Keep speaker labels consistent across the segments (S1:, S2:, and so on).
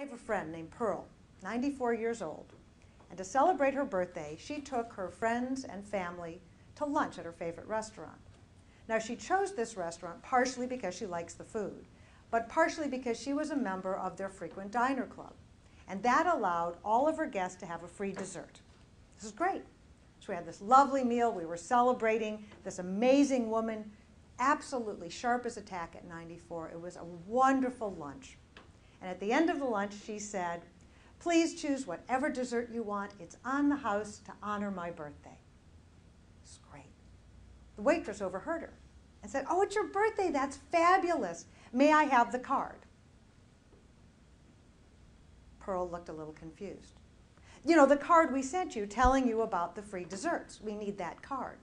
S1: I have a friend named Pearl, 94 years old, and to celebrate her birthday, she took her friends and family to lunch at her favorite restaurant. Now, she chose this restaurant partially because she likes the food, but partially because she was a member of their frequent diner club, and that allowed all of her guests to have a free dessert. This is great. So we had this lovely meal. We were celebrating this amazing woman, absolutely sharp as a tack at 94. It was a wonderful lunch. And at the end of the lunch, she said, "Please choose whatever dessert you want. It's on the house to honor my birthday." It's great. The waitress overheard her and said, "Oh, it's your birthday. That's fabulous. May I have the card?" Pearl looked a little confused. "You know, the card we sent you telling you about the free desserts. We need that card."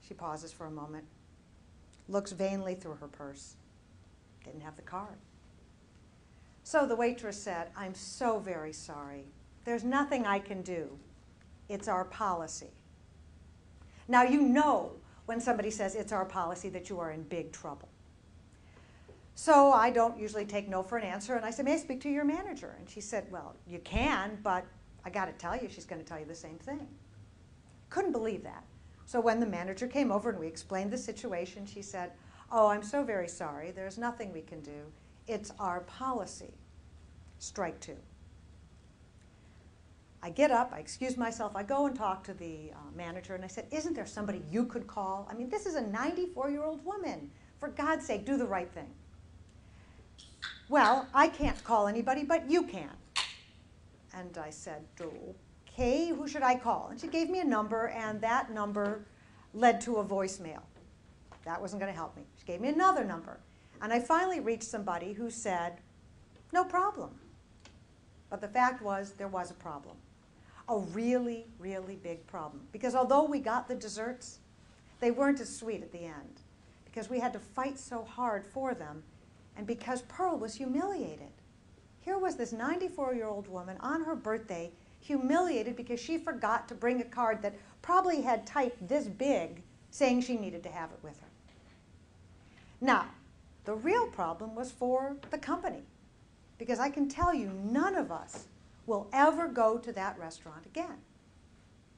S1: She pauses for a moment, looks vainly through her purse. Didn't have the card. So the waitress said, "I'm so very sorry. There's nothing I can do. It's our policy." Now, you know when somebody says it's our policy that you are in big trouble. So I don't usually take no for an answer, and I said, "May I speak to your manager?" And she said, "Well, you can, but I got to tell you, she's going to tell you the same thing." Couldn't believe that. So when the manager came over and we explained the situation, she said, "Oh, I'm so very sorry. There's nothing we can do. It's our policy. Strike two." I get up, I excuse myself, I go and talk to the manager, and I said, "Isn't there somebody you could call? I mean, this is a 94-year-old woman. For God's sake, do the right thing." "Well, I can't call anybody, but you can." And I said, "Okay, who should I call?" And she gave me a number, and that number led to a voicemail. That wasn't going to help me. She gave me another number, and I finally reached somebody who said, "No problem." But the fact was, there was a problem. A really, really big problem. Because although we got the desserts, they weren't as sweet at the end. Because we had to fight so hard for them, and because Pearl was humiliated. Here was this 94-year-old woman on her birthday, humiliated because she forgot to bring a card that probably had typed this big, saying she needed to have it with her. Now, the real problem was for the company, because I can tell you none of us will ever go to that restaurant again.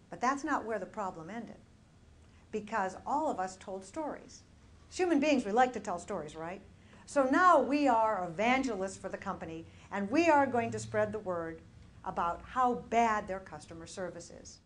S1: But that's not where the problem ended, because all of us told stories. As human beings, we like to tell stories, right? So now we are evangelists for the company, and we are going to spread the word about how bad their customer service is.